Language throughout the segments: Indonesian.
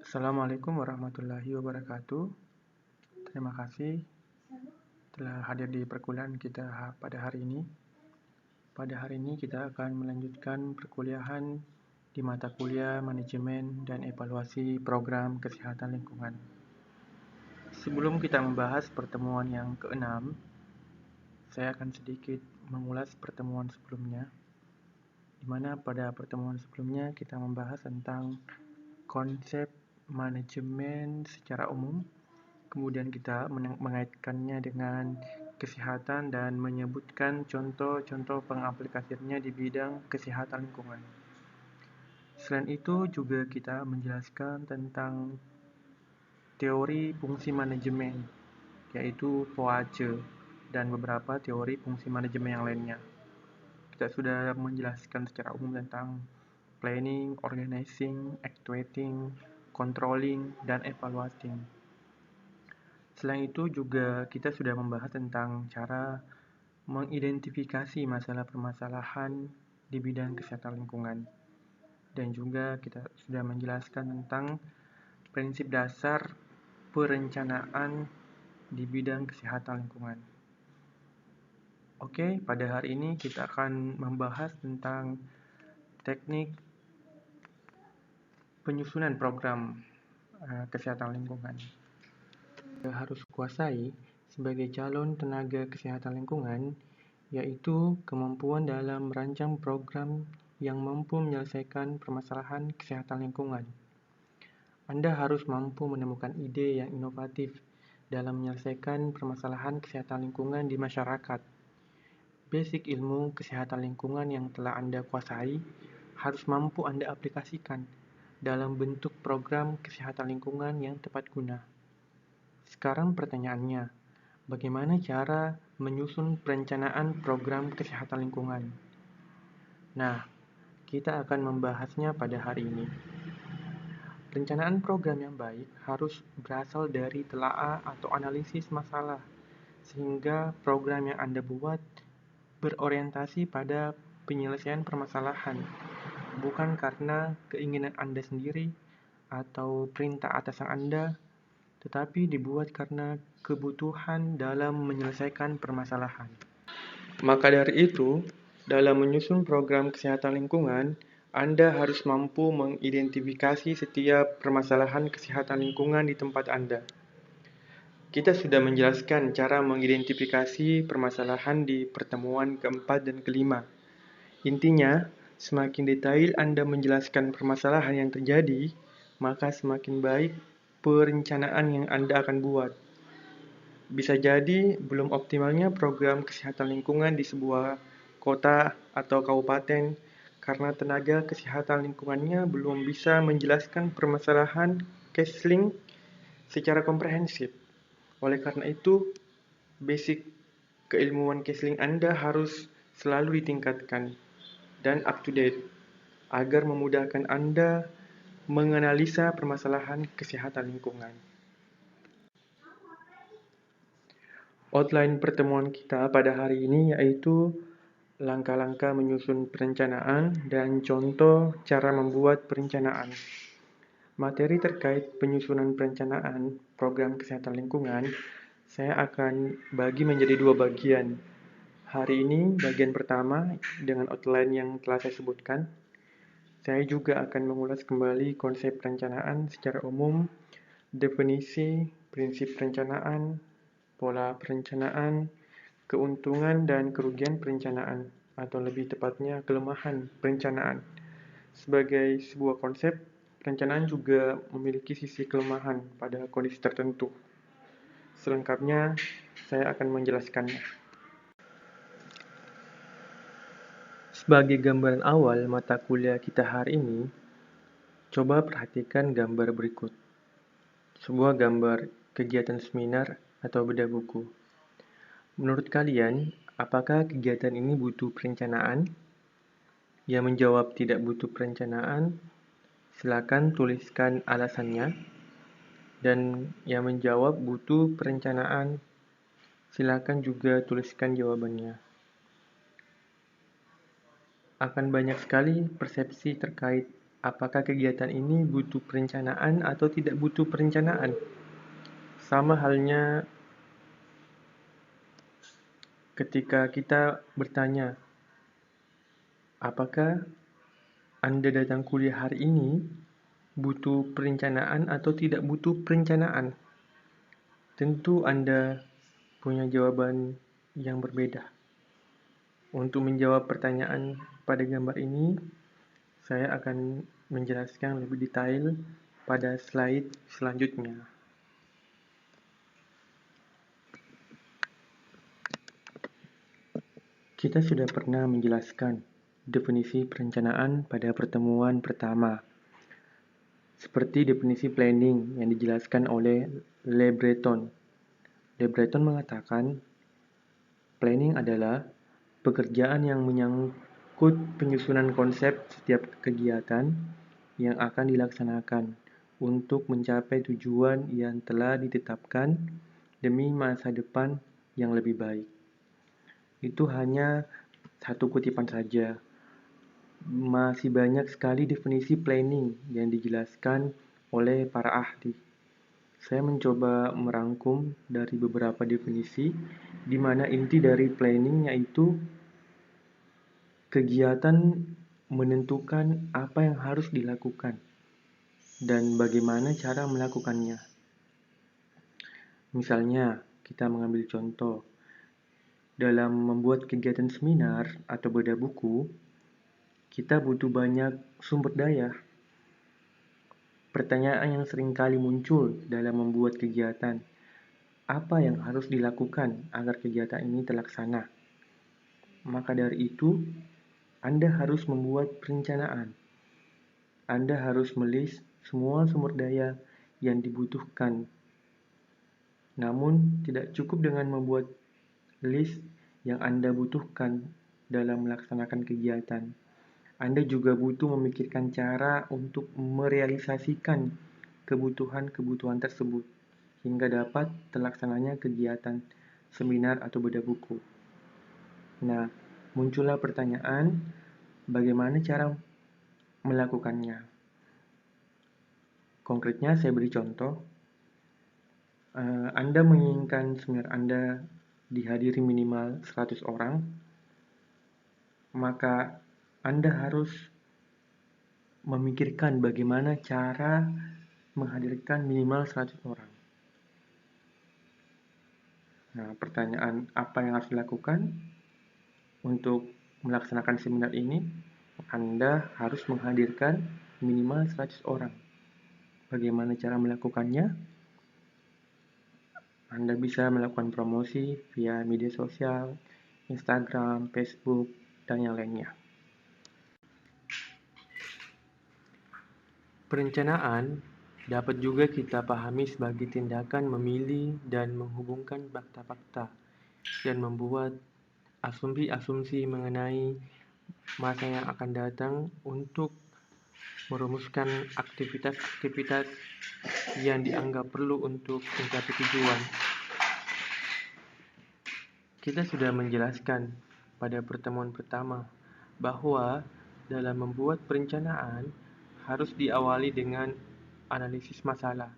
Assalamualaikum warahmatullahi wabarakatuh. Terima kasih telah hadir di perkuliahan kita pada hari ini. Pada hari ini kita akan melanjutkan perkuliahan di mata kuliah Manajemen dan Evaluasi Program Kesehatan Lingkungan. Sebelum kita membahas pertemuan yang ke-6, saya akan sedikit mengulas pertemuan sebelumnya, di mana pada pertemuan sebelumnya kita membahas tentang konsep manajemen secara umum. Kemudian kita mengaitkannya dengan kesehatan dan menyebutkan contoh-contoh pengaplikasiannya di bidang kesehatan lingkungan. Selain itu juga kita menjelaskan tentang teori fungsi manajemen, yaitu POACE, dan beberapa teori fungsi manajemen yang lainnya. Kita sudah menjelaskan secara umum tentang planning, organizing, actuating, controlling, dan evaluating. Selain itu juga kita sudah membahas tentang cara mengidentifikasi masalah permasalahan di bidang kesehatan lingkungan. Dan juga kita sudah menjelaskan tentang prinsip dasar perencanaan di bidang kesehatan lingkungan. Oke, pada hari ini kita akan membahas tentang teknik penyusunan program kesehatan lingkungan. Harus kuasai sebagai calon tenaga kesehatan lingkungan, yaitu kemampuan dalam merancang program yang mampu menyelesaikan permasalahan kesehatan lingkungan. Anda harus mampu menemukan ide yang inovatif dalam menyelesaikan permasalahan kesehatan lingkungan di masyarakat. Basic ilmu kesehatan lingkungan yang telah Anda kuasai harus mampu Anda aplikasikan dalam bentuk program kesehatan lingkungan yang tepat guna. Sekarang pertanyaannya, bagaimana cara menyusun perencanaan program kesehatan lingkungan? Nah, kita akan membahasnya pada hari ini. Perencanaan program yang baik harus berasal dari telaah atau analisis masalah, sehingga program yang Anda buat berorientasi pada penyelesaian permasalahan, bukan karena keinginan Anda sendiri atau perintah atasan Anda, tetapi dibuat karena kebutuhan dalam menyelesaikan permasalahan. Maka dari itu, dalam menyusun program kesehatan lingkungan, Anda harus mampu mengidentifikasi setiap permasalahan kesehatan lingkungan di tempat Anda. Kita sudah menjelaskan cara mengidentifikasi permasalahan di pertemuan keempat dan kelima. Intinya, semakin detail Anda menjelaskan permasalahan yang terjadi, maka semakin baik perencanaan yang Anda akan buat. Bisa jadi belum optimalnya program kesehatan lingkungan di sebuah kota atau kabupaten karena tenaga kesehatan lingkungannya belum bisa menjelaskan permasalahan CaseLink secara komprehensif. Oleh karena itu, basic keilmuan CaseLink Anda harus selalu ditingkatkan dan up to date agar memudahkan Anda menganalisa permasalahan kesehatan lingkungan. Outline pertemuan kita pada hari ini yaitu langkah-langkah menyusun perencanaan dan contoh cara membuat perencanaan. Materi terkait penyusunan perencanaan program kesehatan lingkungan saya akan bagi menjadi dua bagian. Hari ini bagian pertama dengan outline yang telah saya sebutkan. Saya juga akan mengulas kembali konsep perencanaan secara umum, definisi, prinsip perencanaan, pola perencanaan, keuntungan dan kerugian perencanaan, atau lebih tepatnya kelemahan perencanaan. Sebagai sebuah konsep, perencanaan juga memiliki sisi kelemahan pada kondisi tertentu. Selengkapnya, saya akan menjelaskannya. Sebagai gambaran awal mata kuliah kita hari ini, coba perhatikan gambar berikut. Sebuah gambar kegiatan seminar atau bedah buku. Menurut kalian, apakah kegiatan ini butuh perencanaan? Yang menjawab tidak butuh perencanaan, silakan tuliskan alasannya. Dan yang menjawab butuh perencanaan, silakan juga tuliskan jawabannya. Akan banyak sekali persepsi terkait apakah kegiatan ini butuh perencanaan atau tidak butuh perencanaan? Sama halnya ketika kita bertanya, apakah Anda datang kuliah hari ini butuh perencanaan atau tidak butuh perencanaan? Tentu Anda punya jawaban yang berbeda. Untuk menjawab pertanyaan pada gambar ini, saya akan menjelaskan lebih detail pada slide selanjutnya. Kita sudah pernah menjelaskan definisi perencanaan pada pertemuan pertama, seperti definisi planning yang dijelaskan oleh Le Breton. Le Breton mengatakan, planning adalah pekerjaan yang menyangkut penyusunan konsep setiap kegiatan yang akan dilaksanakan untuk mencapai tujuan yang telah ditetapkan demi masa depan yang lebih baik. Itu hanya satu kutipan saja. Masih banyak sekali definisi planning yang dijelaskan oleh para ahli. Saya mencoba merangkum dari beberapa definisi, di mana inti dari planning yaitu kegiatan menentukan apa yang harus dilakukan dan bagaimana cara melakukannya. Misalnya, kita mengambil contoh, dalam membuat kegiatan seminar atau bedah buku, kita butuh banyak sumber daya. Pertanyaan yang sering kali muncul dalam membuat kegiatan, apa yang harus dilakukan agar kegiatan ini terlaksana? Maka dari itu, Anda harus membuat perencanaan. Anda harus melis semua sumber daya yang dibutuhkan. Namun, tidak cukup dengan membuat list yang Anda butuhkan dalam melaksanakan kegiatan. Anda juga butuh memikirkan cara untuk merealisasikan kebutuhan-kebutuhan tersebut hingga dapat terlaksananya kegiatan seminar atau bedah buku. Nah, muncullah pertanyaan, bagaimana cara melakukannya? Konkretnya, saya beri contoh. Anda menginginkan seminar Anda dihadiri minimal 100 orang, maka Anda harus memikirkan bagaimana cara menghadirkan minimal 100 orang. Nah, pertanyaan apa yang harus dilakukan untuk melaksanakan seminar ini? Anda harus menghadirkan minimal 100 orang. Bagaimana cara melakukannya? Anda bisa melakukan promosi via media sosial, Instagram, Facebook, dan yang lainnya. Perencanaan dapat juga kita pahami sebagai tindakan memilih dan menghubungkan fakta-fakta dan membuat asumsi-asumsi mengenai masa yang akan datang untuk merumuskan aktivitas-aktivitas yang dianggap perlu untuk mencapai tujuan. Kita sudah menjelaskan pada pertemuan pertama bahwa dalam membuat perencanaan harus diawali dengan analisis masalah,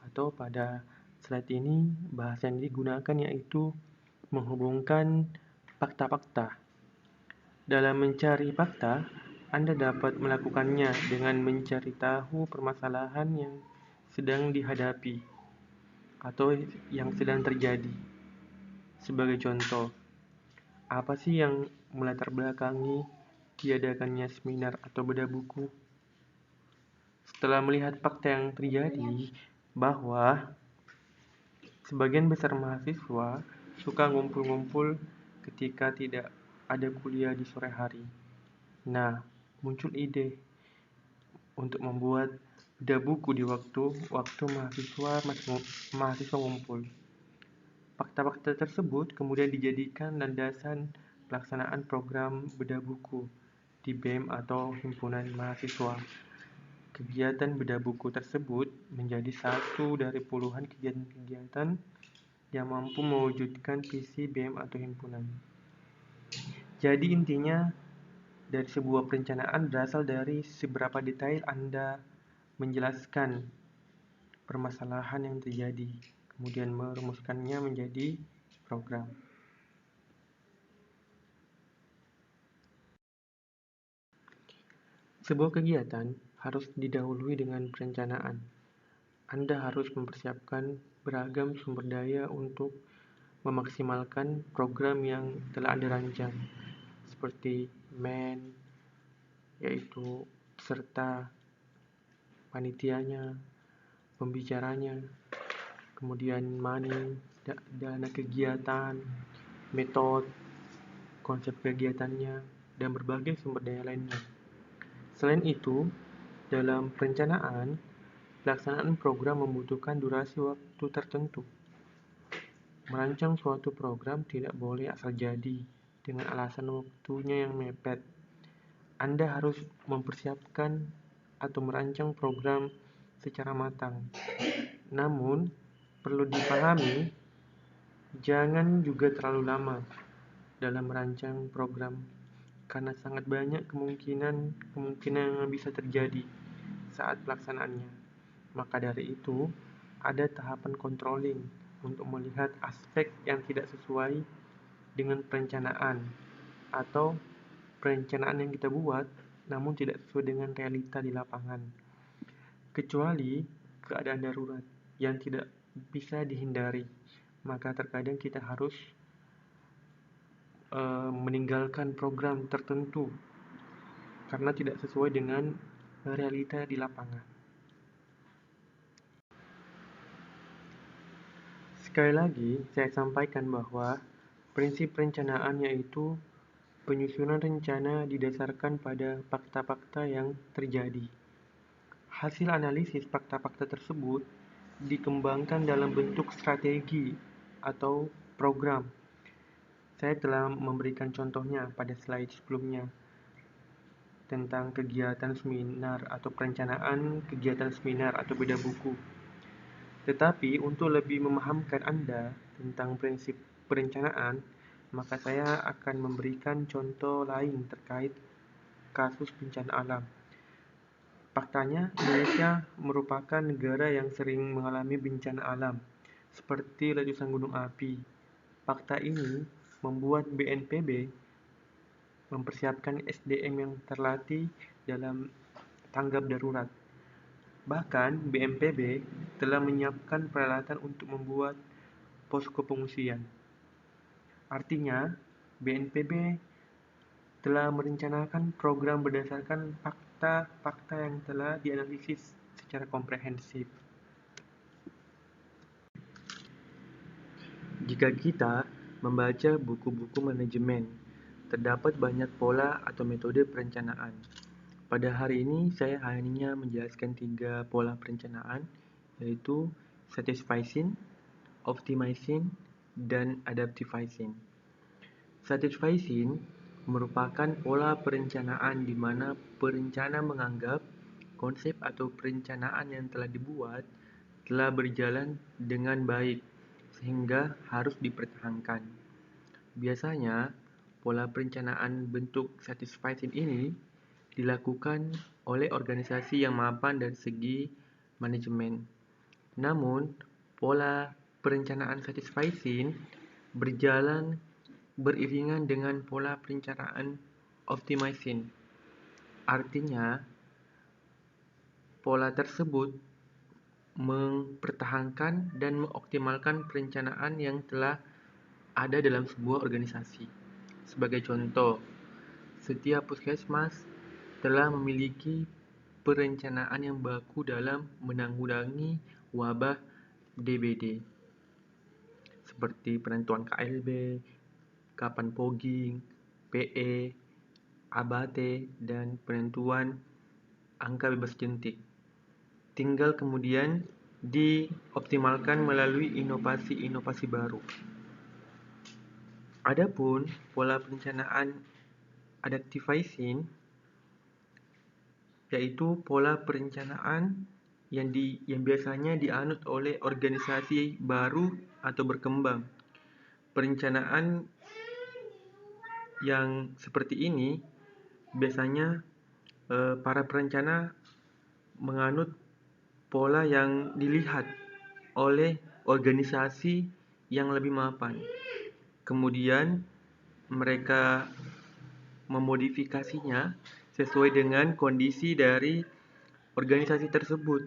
atau pada slide ini bahasa yang digunakan yaitu menghubungkan fakta-fakta. Dalam mencari fakta, Anda dapat melakukannya dengan mencari tahu permasalahan yang sedang dihadapi atau yang sedang terjadi. Sebagai contoh, apa sih yang melatar belakangi diadakannya seminar atau bedah buku? Setelah melihat fakta yang terjadi, bahwa sebagian besar mahasiswa suka ngumpul-ngumpul ketika tidak ada kuliah di sore hari. Nah, muncul ide untuk membuat bedah buku di waktu mahasiswa ngumpul. Fakta-fakta tersebut kemudian dijadikan landasan pelaksanaan program bedah buku di BEM atau himpunan mahasiswa. Kegiatan bedah buku tersebut menjadi satu dari puluhan kegiatan-kegiatan yang mampu mewujudkan visi BEM atau himpunan. Jadi intinya, dari sebuah perencanaan berasal dari seberapa detail Anda menjelaskan permasalahan yang terjadi, kemudian merumuskannya menjadi program. Sebuah kegiatan harus didahului dengan perencanaan. Anda harus mempersiapkan beragam sumber daya untuk memaksimalkan program yang telah Anda rancang, seperti man, yaitu peserta, panitianya, pembicaranya, kemudian money, dana kegiatan, metode, konsep kegiatannya, dan berbagai sumber daya lainnya. Selain itu, dalam perencanaan, pelaksanaan program membutuhkan durasi waktu tertentu. Merancang suatu program tidak boleh asal jadi dengan alasan waktunya yang mepet. Anda harus mempersiapkan atau merancang program secara matang. Namun, perlu dipahami, jangan juga terlalu lama dalam merancang program, karena sangat banyak kemungkinan yang bisa terjadi saat pelaksanaannya. Maka dari itu, ada tahapan controlling untuk melihat aspek yang tidak sesuai dengan perencanaan atau perencanaan yang kita buat namun tidak sesuai dengan realita di lapangan. Kecuali keadaan darurat yang tidak bisa dihindari, maka terkadang kita harus meninggalkan program tertentu karena tidak sesuai dengan realita di lapangan. Sekali lagi, saya sampaikan bahwa prinsip perencanaan yaitu penyusunan rencana didasarkan pada fakta-fakta yang terjadi. Hasil analisis fakta-fakta tersebut dikembangkan dalam bentuk strategi atau program. Saya telah memberikan contohnya pada slide sebelumnya tentang kegiatan seminar atau perencanaan kegiatan seminar atau beda buku. Tetapi untuk lebih memahamkan Anda tentang prinsip perencanaan, maka saya akan memberikan contoh lain terkait kasus bencana alam. Faktanya, Indonesia merupakan negara yang sering mengalami bencana alam, seperti letusan gunung api. Fakta ini membuat BNPB mempersiapkan SDM yang terlatih dalam tanggap darurat. Bahkan, BNPB telah menyiapkan peralatan untuk membuat posko pengungsian. Artinya, BNPB telah merencanakan program berdasarkan fakta-fakta yang telah dianalisis secara komprehensif. Jika kita membaca buku-buku manajemen, terdapat banyak pola atau metode perencanaan. Pada hari ini, saya hanya menjelaskan 3 pola perencanaan, yaitu satisficing, optimizing, dan adaptivizing. Satisficing merupakan pola perencanaan di mana perencana menganggap konsep atau perencanaan yang telah dibuat telah berjalan dengan baik sehingga harus dipertahankan. Biasanya, pola perencanaan bentuk satisficing ini dilakukan oleh organisasi yang mapan dari segi manajemen. Namun, pola perencanaan satisficing berjalan beriringan dengan pola perencanaan optimizing. Artinya, pola tersebut mempertahankan dan mengoptimalkan perencanaan yang telah ada dalam sebuah organisasi. Sebagai contoh, setiap puskesmas telah memiliki perencanaan yang baku dalam menanggulangi wabah DBD, seperti penentuan KLB, kapan fogging, PE, abate, dan penentuan angka bebas jentik. Tinggal kemudian dioptimalkan melalui inovasi-inovasi baru. Adapun pola perencanaan adaptivizing yaitu pola perencanaan yang biasanya dianut oleh organisasi baru atau berkembang. Perencanaan yang seperti ini biasanya para perencana menganut pola yang dilihat oleh organisasi yang lebih mapan. Kemudian mereka memodifikasinya sesuai dengan kondisi dari organisasi tersebut.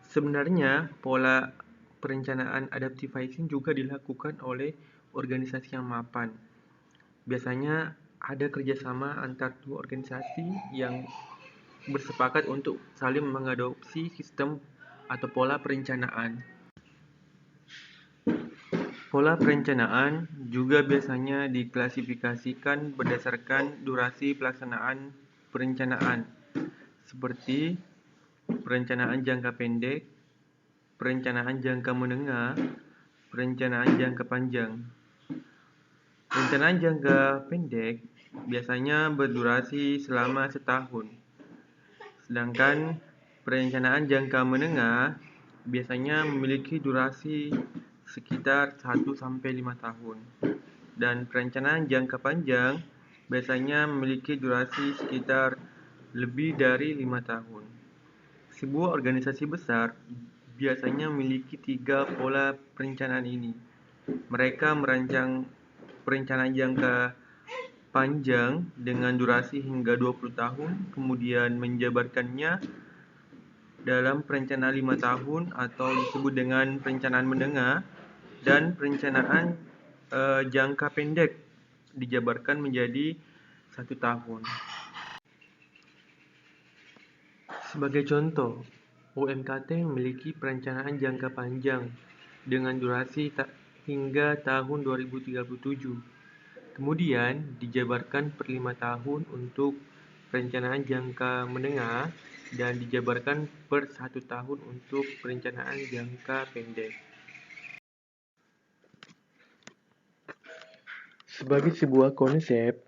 Sebenarnya, pola perencanaan adaptive phasing juga dilakukan oleh organisasi yang mapan. Biasanya ada kerjasama antar dua organisasi yang bersepakat untuk saling mengadopsi sistem atau pola perencanaan. Pola perencanaan juga biasanya diklasifikasikan berdasarkan durasi pelaksanaan perencanaan, seperti perencanaan jangka pendek, perencanaan jangka menengah, perencanaan jangka panjang. Perencanaan jangka pendek biasanya berdurasi selama setahun, sedangkan perencanaan jangka menengah biasanya memiliki durasi sekitar 1-5 tahun, dan perencanaan jangka panjang biasanya memiliki durasi sekitar lebih dari 5 tahun. Sebuah organisasi besar biasanya memiliki 3 pola perencanaan ini. Mereka merancang perencanaan jangka panjang dengan durasi hingga 20 tahun, kemudian menjabarkannya dalam perencanaan 5 tahun atau disebut dengan perencanaan menengah, dan perencanaan jangka pendek dijabarkan menjadi 1 tahun. Sebagai contoh, UMKT memiliki perencanaan jangka panjang dengan durasi hingga tahun 2037. Kemudian dijabarkan per 5 tahun untuk perencanaan jangka menengah dan dijabarkan per 1 tahun untuk perencanaan jangka pendek. Sebagai sebuah konsep,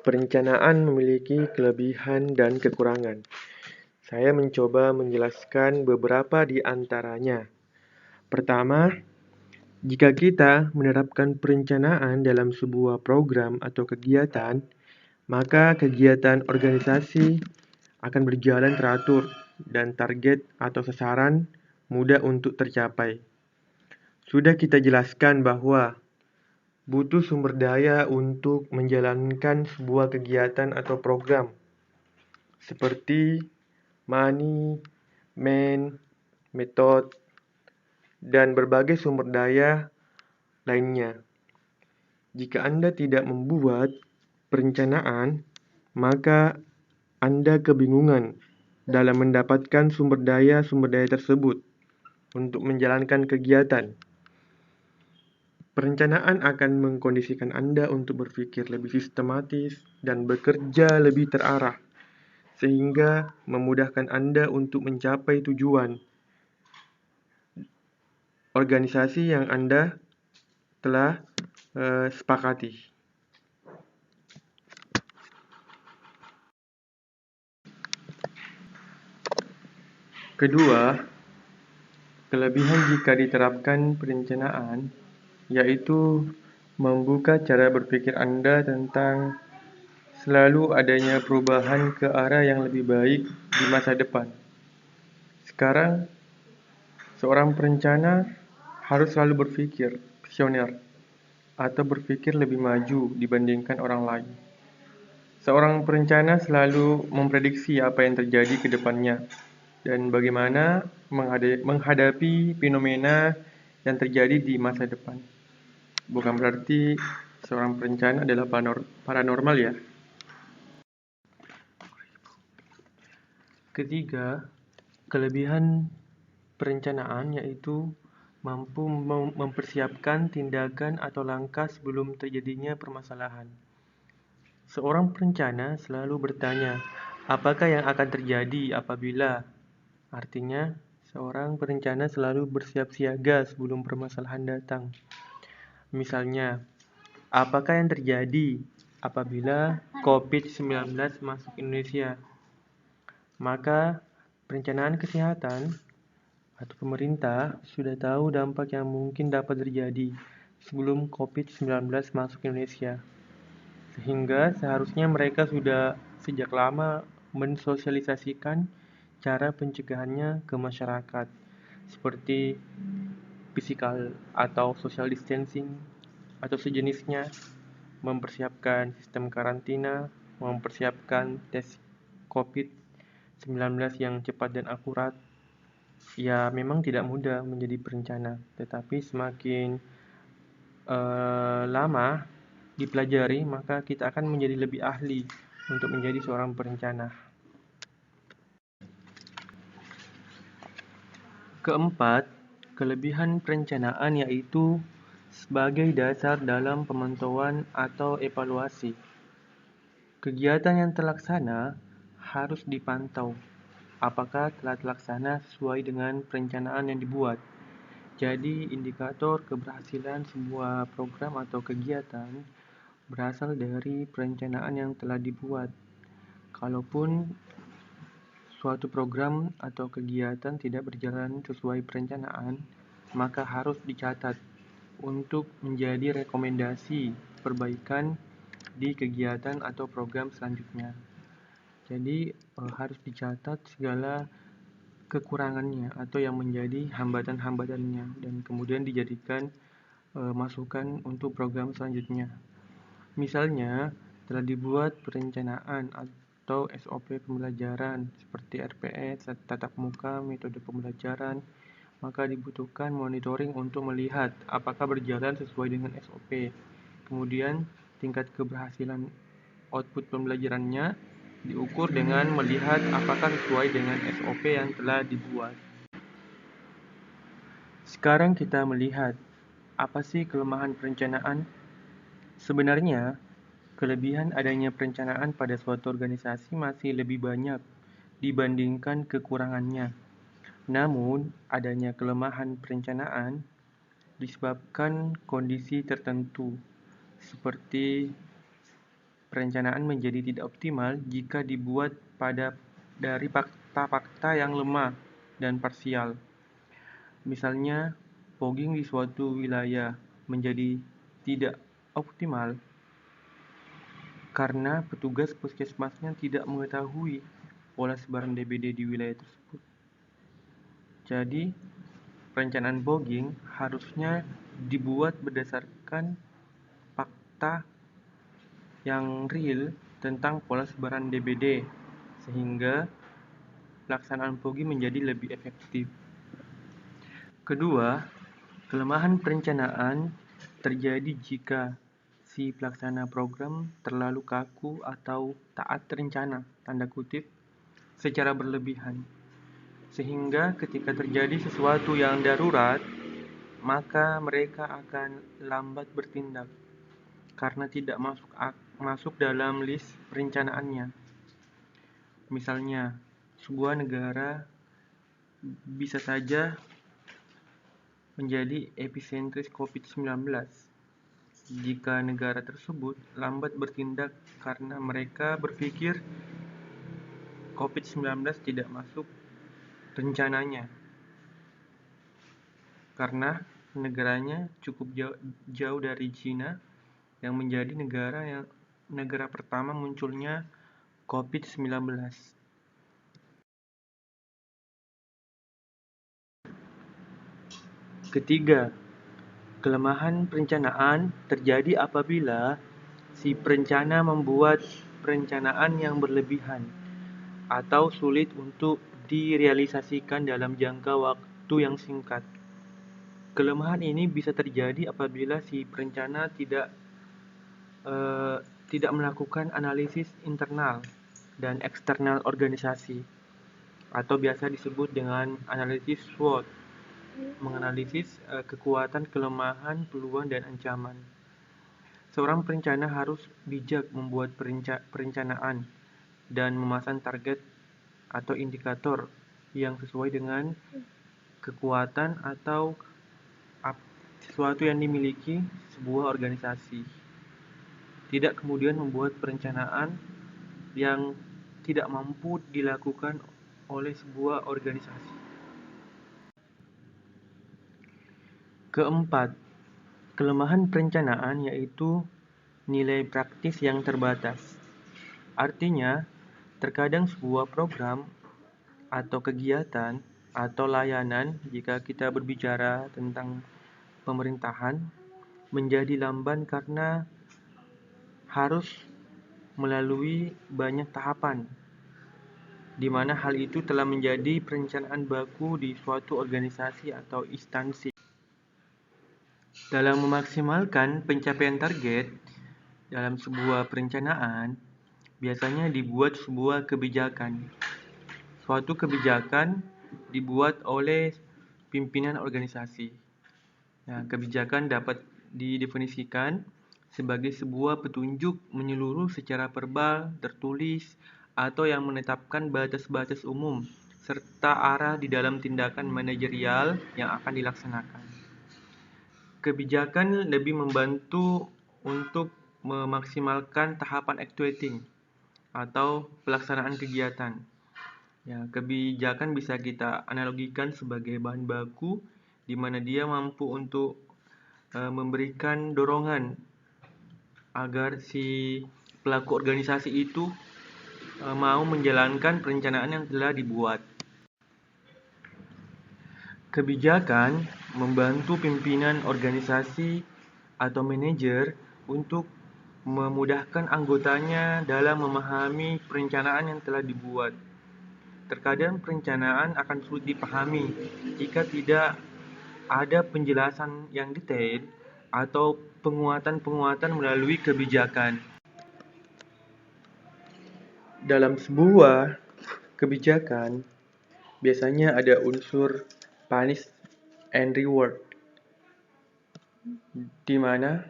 perencanaan memiliki kelebihan dan kekurangan. Saya mencoba menjelaskan beberapa di antaranya. Pertama, jika kita menerapkan perencanaan dalam sebuah program atau kegiatan, maka kegiatan organisasi akan berjalan teratur dan target atau sasaran mudah untuk tercapai. Sudah kita jelaskan bahwa butuh sumber daya untuk menjalankan sebuah kegiatan atau program, seperti money, man, method, dan berbagai sumber daya lainnya. Jika Anda tidak membuat perencanaan, maka Anda kebingungan dalam mendapatkan sumber daya tersebut untuk menjalankan kegiatan. Perencanaan akan mengkondisikan Anda untuk berpikir lebih sistematis dan bekerja lebih terarah, sehingga memudahkan Anda untuk mencapai tujuan organisasi yang Anda telah sepakati. Kedua, kelebihan jika diterapkan perencanaan yaitu membuka cara berpikir Anda tentang selalu adanya perubahan ke arah yang lebih baik di masa depan. Sekarang, seorang perencana harus selalu berpikir visioner atau berpikir lebih maju dibandingkan orang lain. Seorang perencana selalu memprediksi apa yang terjadi ke depannya dan bagaimana menghadapi fenomena yang terjadi di masa depan. Bukan berarti seorang perencana adalah paranormal ya. Ketiga, kelebihan perencanaan yaitu mampu mempersiapkan tindakan atau langkah sebelum terjadinya permasalahan. Seorang perencana selalu bertanya, apakah yang akan terjadi apabila? Artinya, seorang perencana selalu bersiap siaga sebelum permasalahan datang. Misalnya, apakah yang terjadi apabila COVID-19 masuk Indonesia? Maka, perencanaan kesehatan atau pemerintah sudah tahu dampak yang mungkin dapat terjadi sebelum COVID-19 masuk Indonesia. sehingga seharusnya mereka sudah sejak lama mensosialisasikan cara pencegahannya ke masyarakat, seperti physical atau social distancing atau sejenisnya, mempersiapkan sistem karantina, mempersiapkan tes COVID-19 yang cepat dan akurat. Ya, memang tidak mudah menjadi perencana, tetapi semakin lama dipelajari, maka kita akan menjadi lebih ahli untuk menjadi seorang perencana. Keempat, kelebihan perencanaan yaitu sebagai dasar dalam pemantauan atau evaluasi. Kegiatan yang terlaksana harus dipantau apakah telah terlaksana sesuai dengan perencanaan yang dibuat. Jadi, indikator keberhasilan sebuah program atau kegiatan berasal dari perencanaan yang telah dibuat. Kalaupun suatu program atau kegiatan tidak berjalan sesuai perencanaan, maka harus dicatat untuk menjadi rekomendasi perbaikan di kegiatan atau program selanjutnya. Jadi harus dicatat segala kekurangannya atau yang menjadi hambatan-hambatannya dan kemudian dijadikan masukan untuk program selanjutnya. Misalnya, telah dibuat perencanaan atau SOP pembelajaran seperti RPS, tatap muka, metode pembelajaran, maka dibutuhkan monitoring untuk melihat apakah berjalan sesuai dengan SOP. Kemudian, tingkat keberhasilan output pembelajarannya diukur dengan melihat apakah sesuai dengan SOP yang telah dibuat. Sekarang kita melihat apa sih kelemahan perencanaan? Sebenarnya, kelebihan adanya perencanaan pada suatu organisasi masih lebih banyak dibandingkan kekurangannya. Namun, adanya kelemahan perencanaan disebabkan kondisi tertentu, seperti perencanaan menjadi tidak optimal jika dibuat dari fakta-fakta yang lemah dan parsial. Misalnya, fogging di suatu wilayah menjadi tidak optimal karena petugas puskesmasnya tidak mengetahui pola sebaran DBD di wilayah tersebut. Jadi, perencanaan fogging harusnya dibuat berdasarkan fakta yang real tentang pola sebaran DBD, sehingga pelaksanaan fogging menjadi lebih efektif. Kedua, kelemahan perencanaan terjadi jika si pelaksana program terlalu kaku atau taat rencana, tanda kutip, secara berlebihan. Sehingga ketika terjadi sesuatu yang darurat, maka mereka akan lambat bertindak karena tidak masuk dalam list perencanaannya. Misalnya, sebuah negara bisa saja menjadi epicentris COVID-19 jika negara tersebut lambat bertindak karena mereka berpikir COVID-19 tidak masuk rencananya karena negaranya cukup jauh dari China yang menjadi negara pertama munculnya COVID-19. Ketiga, kelemahan perencanaan terjadi apabila si perencana membuat perencanaan yang berlebihan atau sulit untuk direalisasikan dalam jangka waktu yang singkat. Kelemahan ini bisa terjadi apabila si perencana tidak melakukan analisis internal dan eksternal organisasi atau biasa disebut dengan analisis SWOT, menganalisis kekuatan, kelemahan, peluang, dan ancaman. Seorang perencana harus bijak membuat perencanaan dan memasang target atau indikator yang sesuai dengan kekuatan atau sesuatu yang dimiliki sebuah organisasi. Tidak kemudian membuat perencanaan yang tidak mampu dilakukan oleh sebuah organisasi. Keempat, kelemahan perencanaan yaitu nilai praktis yang terbatas. Artinya, terkadang sebuah program atau kegiatan atau layanan, jika kita berbicara tentang pemerintahan, menjadi lamban karena harus melalui banyak tahapan, di mana hal itu telah menjadi perencanaan baku di suatu organisasi atau instansi. Dalam memaksimalkan pencapaian target dalam sebuah perencanaan, biasanya dibuat sebuah kebijakan. Suatu kebijakan dibuat oleh pimpinan organisasi. Nah, kebijakan dapat didefinisikan sebagai sebuah petunjuk menyeluruh secara verbal, tertulis, atau yang menetapkan batas-batas umum, serta arah di dalam tindakan manajerial yang akan dilaksanakan. Kebijakan lebih membantu untuk memaksimalkan tahapan actuating atau pelaksanaan kegiatan. Ya, kebijakan bisa kita analogikan sebagai bahan baku di mana dia mampu untuk memberikan dorongan agar si pelaku organisasi itu mau menjalankan perencanaan yang telah dibuat. Kebijakan membantu pimpinan organisasi atau manajer untuk memudahkan anggotanya dalam memahami perencanaan yang telah dibuat. Terkadang perencanaan akan sulit dipahami jika tidak ada penjelasan yang detail atau penguatan-penguatan melalui kebijakan. Dalam sebuah kebijakan, biasanya ada unsur punish and reward, di mana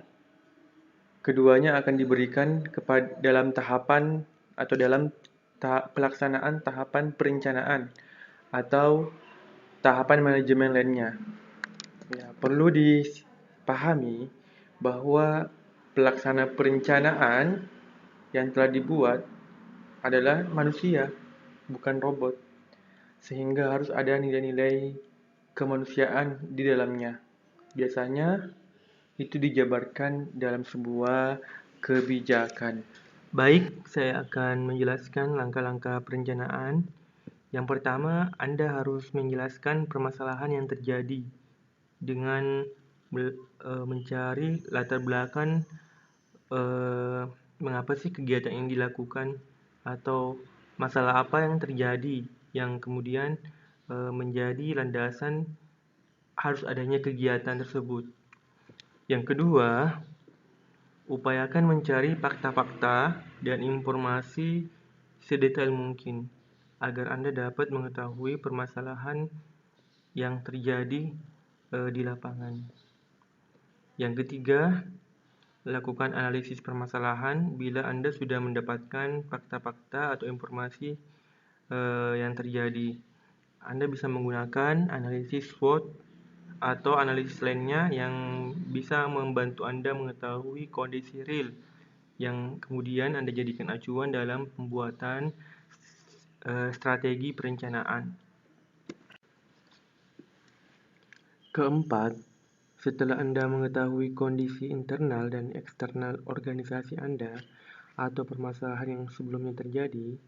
keduanya akan diberikan dalam tahapan atau dalam pelaksanaan tahapan perencanaan atau tahapan manajemen lainnya. Ya, perlu dipahami bahwa pelaksana perencanaan yang telah dibuat adalah manusia, bukan robot, sehingga harus ada nilai-nilai kemanusiaan di dalamnya. Biasanya itu dijabarkan dalam sebuah kebijakan. Baik, saya akan menjelaskan langkah-langkah perencanaan. Yang pertama, Anda harus menjelaskan permasalahan yang terjadi dengan mencari latar belakang mengapa sih kegiatan yang dilakukan atau masalah apa yang terjadi yang kemudian menjadi landasan harus adanya kegiatan tersebut. Yang kedua, upayakan mencari fakta-fakta dan informasi sedetail mungkin agar Anda dapat mengetahui permasalahan yang terjadi di lapangan. Yang ketiga, lakukan analisis permasalahan bila Anda sudah mendapatkan fakta-fakta atau informasi yang terjadi. Anda bisa menggunakan analisis SWOT atau analisis lainnya yang bisa membantu Anda mengetahui kondisi real yang kemudian Anda jadikan acuan dalam pembuatan strategi perencanaan. Keempat, setelah Anda mengetahui kondisi internal dan eksternal organisasi Anda atau permasalahan yang sebelumnya terjadi,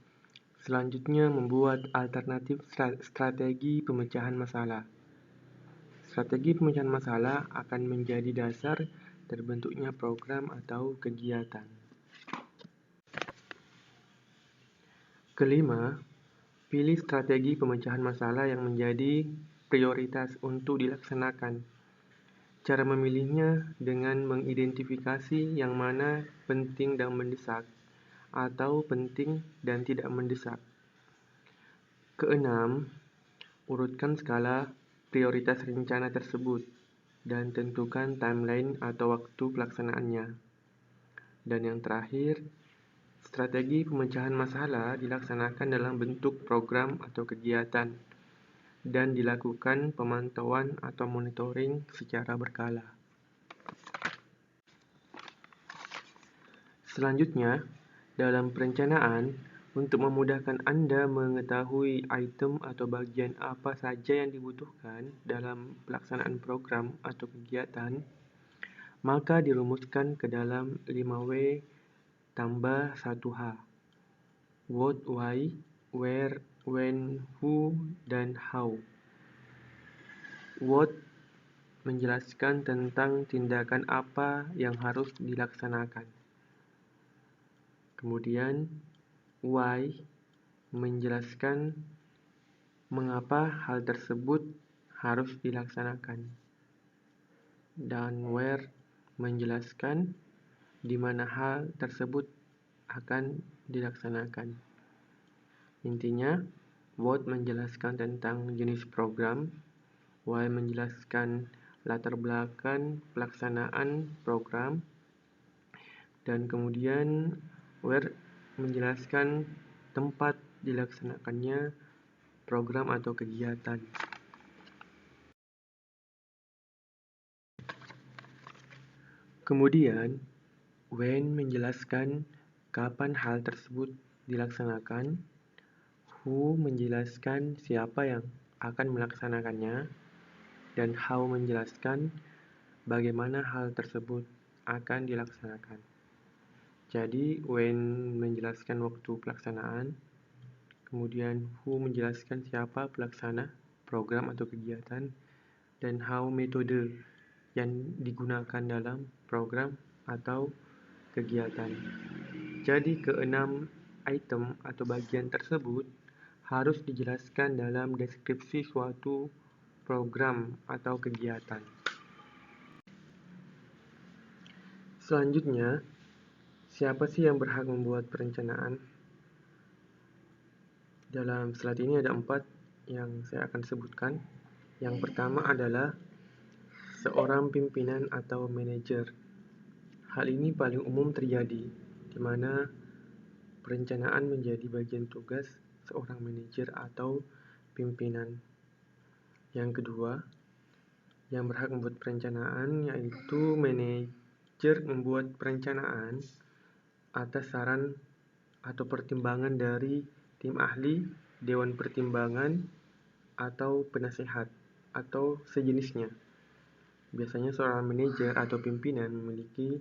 selanjutnya membuat alternatif strategi pemecahan masalah. Strategi pemecahan masalah akan menjadi dasar terbentuknya program atau kegiatan. Kelima, pilih strategi pemecahan masalah yang menjadi prioritas untuk dilaksanakan. Cara memilihnya dengan mengidentifikasi yang mana penting dan mendesak, atau penting dan tidak mendesak. Keenam, urutkan skala prioritas rencana tersebut dan tentukan timeline atau waktu pelaksanaannya. Dan yang terakhir, strategi pemecahan masalah dilaksanakan dalam bentuk program atau kegiatan dan dilakukan pemantauan atau monitoring secara berkala. Selanjutnya, dalam perencanaan, untuk memudahkan Anda mengetahui item atau bagian apa saja yang dibutuhkan dalam pelaksanaan program atau kegiatan, maka dirumuskan ke dalam 5W tambah 1H. What, why, where, when, who, dan how. What menjelaskan tentang tindakan apa yang harus dilaksanakan. Kemudian why menjelaskan mengapa hal tersebut harus dilaksanakan. Dan where menjelaskan di mana hal tersebut akan dilaksanakan. Intinya, what menjelaskan tentang jenis program, why menjelaskan latar belakang pelaksanaan program, dan kemudian where menjelaskan tempat dilaksanakannya program atau kegiatan. Kemudian, when menjelaskan kapan hal tersebut dilaksanakan, who menjelaskan siapa yang akan melaksanakannya, dan how menjelaskan bagaimana hal tersebut akan dilaksanakan. Jadi, when menjelaskan waktu pelaksanaan, kemudian who menjelaskan siapa pelaksana program atau kegiatan, dan how metode yang digunakan dalam program atau kegiatan. Jadi, keenam item atau bagian tersebut harus dijelaskan dalam deskripsi suatu program atau kegiatan. Selanjutnya, siapa sih yang berhak membuat perencanaan? Dalam slide ini ada 4 yang saya akan sebutkan. Yang pertama adalah seorang pimpinan atau manajer. Hal ini paling umum terjadi, di mana perencanaan menjadi bagian tugas seorang manajer atau pimpinan. Yang kedua, yang berhak membuat perencanaan yaitu manajer membuat perencanaan atas saran atau pertimbangan dari tim ahli, dewan pertimbangan, atau penasehat, atau sejenisnya. Biasanya seorang manajer atau pimpinan memiliki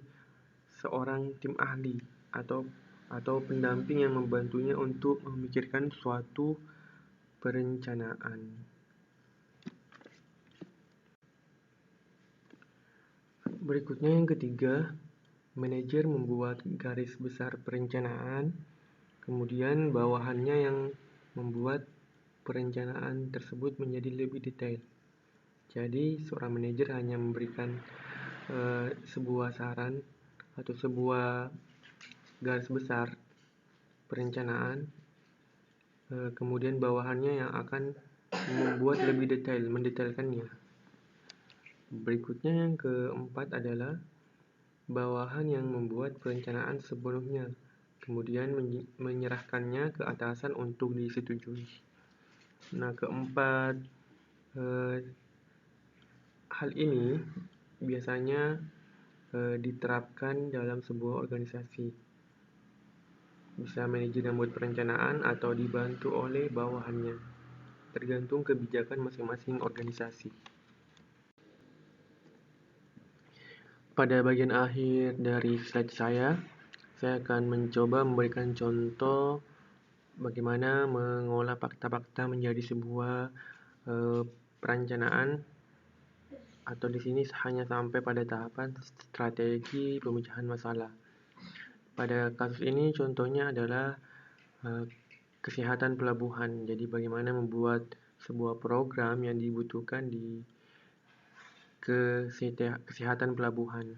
seorang tim ahli atau pendamping yang membantunya untuk memikirkan suatu perencanaan. Berikutnya yang ketiga, manajer membuat garis besar perencanaan, kemudian bawahannya yang membuat perencanaan tersebut menjadi lebih detail. Jadi, seorang manajer hanya memberikan sebuah saran atau sebuah garis besar perencanaan, kemudian bawahannya yang akan membuat lebih detail, mendetailkannya. Berikutnya yang keempat adalah bawahan yang membuat perencanaan sepenuhnya, kemudian menyerahkannya ke atasan untuk disetujui. Nah, keempat hal ini biasanya diterapkan dalam sebuah organisasi. Bisa manajer yang membuat perencanaan atau dibantu oleh bawahannya, tergantung kebijakan masing-masing organisasi. Pada bagian akhir dari slide saya akan mencoba memberikan contoh bagaimana mengolah fakta-fakta menjadi sebuah perencanaan, atau di sini hanya sampai pada tahapan strategi pemecahan masalah. Pada kasus ini contohnya adalah kesehatan pelabuhan. Jadi bagaimana membuat sebuah program yang dibutuhkan di kesehatan pelabuhan.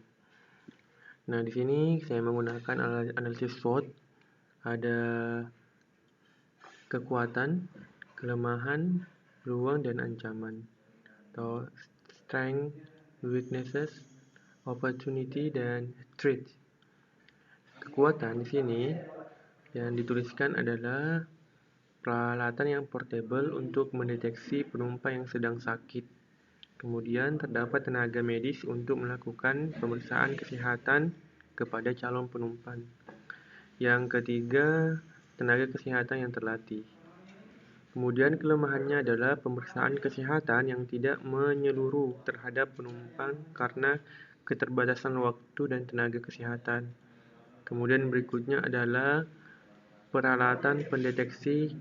Nah, di sini saya menggunakan analisis SWOT. Ada kekuatan, kelemahan, peluang, dan ancaman. Atau strength, weaknesses, opportunity, dan threat. Kekuatan di sini yang dituliskan adalah peralatan yang portable untuk mendeteksi penumpang yang sedang sakit. Kemudian terdapat tenaga medis untuk melakukan pemeriksaan kesehatan kepada calon penumpang. Yang ketiga, tenaga kesehatan yang terlatih. Kemudian kelemahannya adalah pemeriksaan kesehatan yang tidak menyeluruh terhadap penumpang karena keterbatasan waktu dan tenaga kesehatan. Kemudian berikutnya adalah peralatan pendeteksi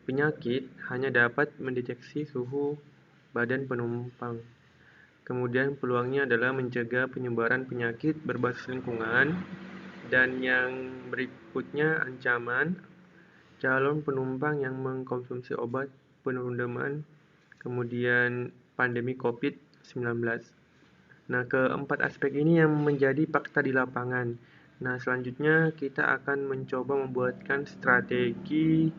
penyakit hanya dapat mendeteksi suhu badan penumpang. Kemudian peluangnya adalah mencegah penyebaran penyakit berbasis lingkungan. Dan yang berikutnya ancaman calon penumpang yang mengkonsumsi obat penurun demam, kemudian pandemi COVID-19. Nah, keempat aspek ini yang menjadi fakta di lapangan. Nah, selanjutnya kita akan mencoba membuatkan strategi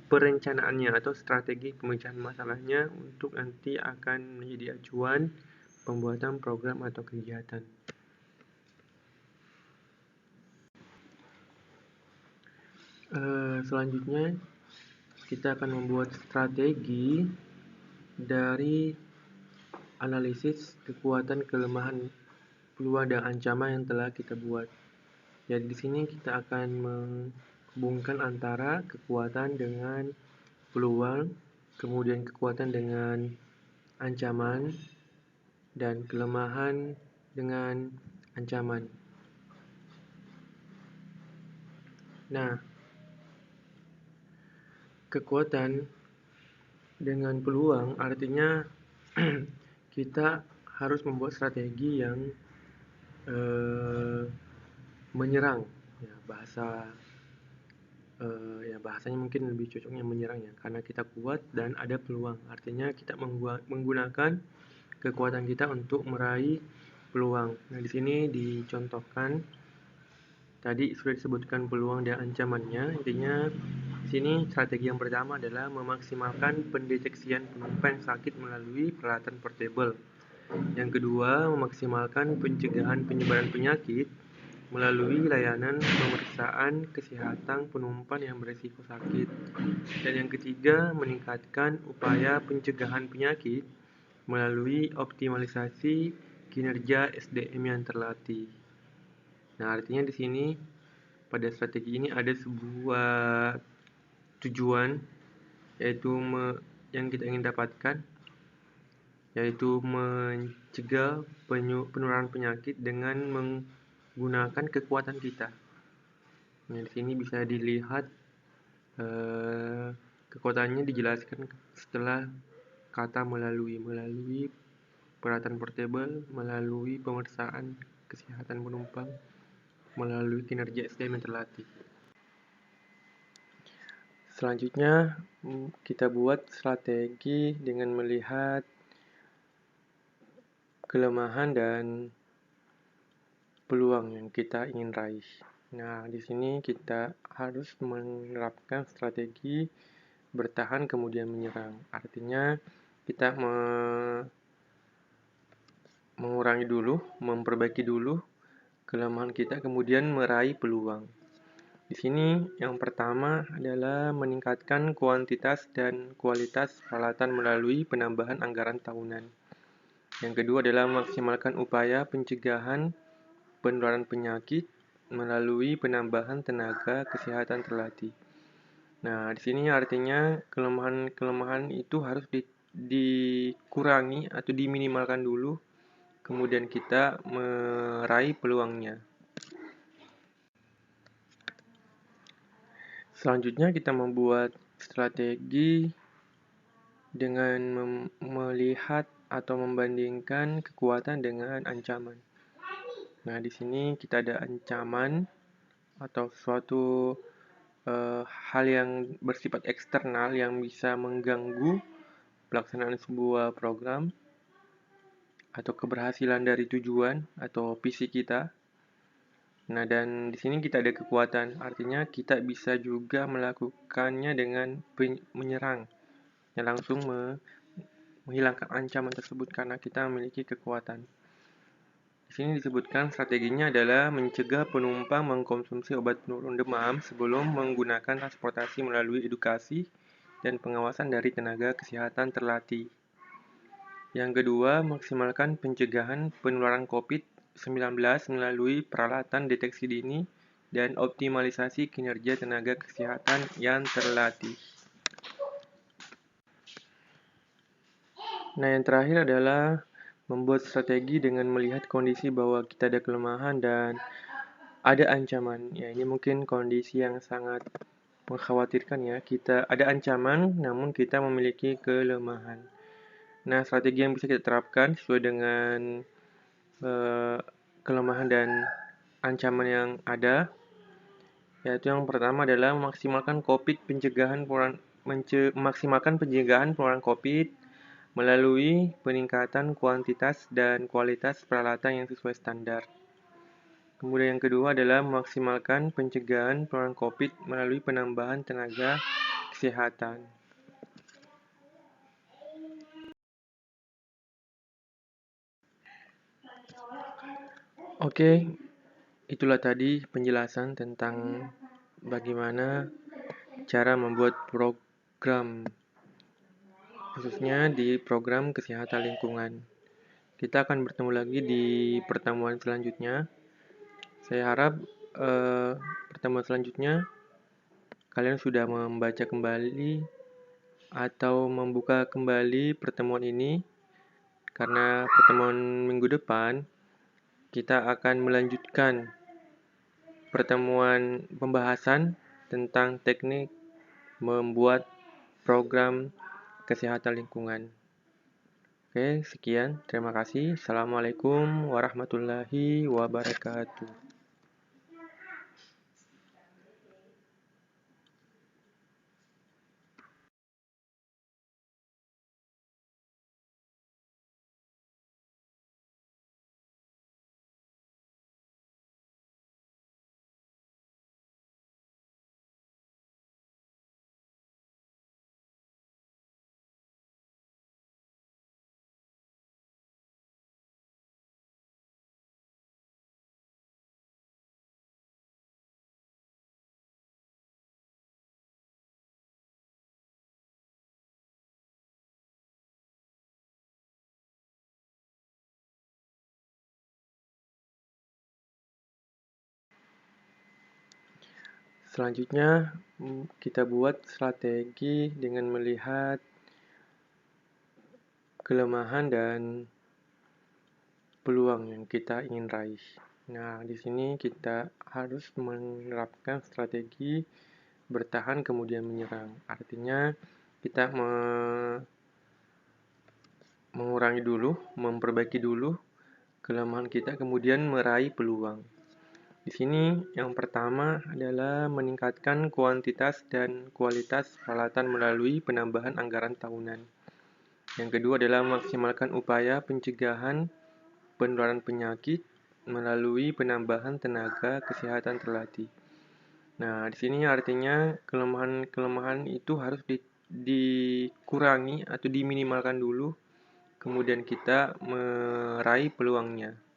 perencanaannya atau strategi pemecahan masalahnya untuk nanti akan menjadi acuan pembuatan program atau kegiatan. Selanjutnya kita akan membuat strategi dari analisis kekuatan, kelemahan, peluang dan ancaman yang telah kita buat. Jadi di sini kita akan menghubungkan antara kekuatan dengan peluang, kemudian kekuatan dengan ancaman, dan kelemahan dengan ancaman. Nah, kekuatan dengan peluang artinya kita harus membuat strategi yang menyerang, ya bahasanya mungkin lebih cocoknya menyerang ya, karena kita kuat dan ada peluang. Artinya kita menggunakan kekuatan kita untuk meraih peluang. Nah, di sini dicontohkan tadi sudah disebutkan peluang dan ancamannya. Intinya di sini strategi yang pertama adalah memaksimalkan pendeteksian penumpang yang sakit melalui peralatan portable. Yang kedua, memaksimalkan pencegahan penyebaran penyakit melalui layanan pemeriksaan kesehatan penumpang yang berisiko sakit. Dan yang ketiga, meningkatkan upaya pencegahan penyakit melalui optimalisasi kinerja SDM yang terlatih. Nah, artinya di sini pada strategi ini ada sebuah tujuan, yaitu yang kita ingin dapatkan, yaitu mencegah penularan penyakit dengan menggunakan kekuatan kita. Nah, di sini bisa dilihat kekuatannya dijelaskan setelah kata melalui peralatan portable, melalui pemeriksaan kesehatan penumpang, melalui kinerja SDM yang terlatih. Selanjutnya kita buat strategi dengan melihat kelemahan dan peluang yang kita ingin raih. Nah, di sini kita harus menerapkan strategi bertahan kemudian menyerang. Artinya kita mengurangi dulu, memperbaiki dulu kelemahan kita, kemudian meraih peluang. Di sini yang pertama adalah meningkatkan kuantitas dan kualitas peralatan melalui penambahan anggaran tahunan. Yang kedua adalah memaksimalkan upaya pencegahan penularan penyakit melalui penambahan tenaga kesehatan terlatih. Nah, di sini artinya kelemahan itu harus dikurangi atau diminimalkan dulu, kemudian kita meraih peluangnya. Selanjutnya kita membuat strategi dengan melihat atau membandingkan kekuatan dengan ancaman. Nah, di sini kita ada ancaman atau suatu hal yang bersifat eksternal yang bisa mengganggu pelaksanaan sebuah program atau keberhasilan dari tujuan atau visi kita. Nah, dan di sini kita ada kekuatan, artinya kita bisa juga melakukannya dengan menyerang, yang langsung menghilangkan ancaman tersebut karena kita memiliki kekuatan. Di sini disebutkan strateginya adalah mencegah penumpang mengkonsumsi obat penurun demam sebelum menggunakan transportasi melalui edukasi dan pengawasan dari tenaga kesehatan terlatih. Yang kedua, maksimalkan pencegahan penularan COVID-19 melalui peralatan deteksi dini dan optimalisasi kinerja tenaga kesehatan yang terlatih. Nah, yang terakhir adalah membuat strategi dengan melihat kondisi bahwa kita ada kelemahan dan ada ancaman. Ya, ini mungkin kondisi yang sangat mengkhawatirkan ya. Kita ada ancaman, namun kita memiliki kelemahan. Nah, strategi yang bisa kita terapkan sesuai dengan kelemahan dan ancaman yang ada, yaitu yang pertama adalah memaksimalkan pencegahan penularan COVID melalui peningkatan kuantitas dan kualitas peralatan yang sesuai standar. Kemudian yang kedua adalah memaksimalkan pencegahan penularan COVID melalui penambahan tenaga kesehatan. Oke, itulah tadi penjelasan tentang bagaimana cara membuat program, khususnya di program kesehatan lingkungan. Kita akan bertemu lagi di pertemuan selanjutnya. Saya harap pertemuan selanjutnya kalian sudah membaca kembali atau membuka kembali pertemuan ini, karena pertemuan minggu depan kita akan melanjutkan pertemuan pembahasan tentang teknik membuat program kesehatan lingkungan. Oke, sekian. Terima kasih. Assalamualaikum warahmatullahi wabarakatuh. Selanjutnya, kita buat strategi dengan melihat kelemahan dan peluang yang kita ingin raih. Nah, di sini kita harus menerapkan strategi bertahan kemudian menyerang. Artinya, kita mengurangi dulu, memperbaiki dulu kelemahan kita, kemudian meraih peluang. Di sini yang pertama adalah meningkatkan kuantitas dan kualitas peralatan melalui penambahan anggaran tahunan. Yang kedua adalah memaksimalkan upaya pencegahan penularan penyakit melalui penambahan tenaga kesehatan terlatih. Nah, di sini artinya kelemahan-kelemahan itu harus dikurangi atau diminimalkan dulu, kemudian kita meraih peluangnya.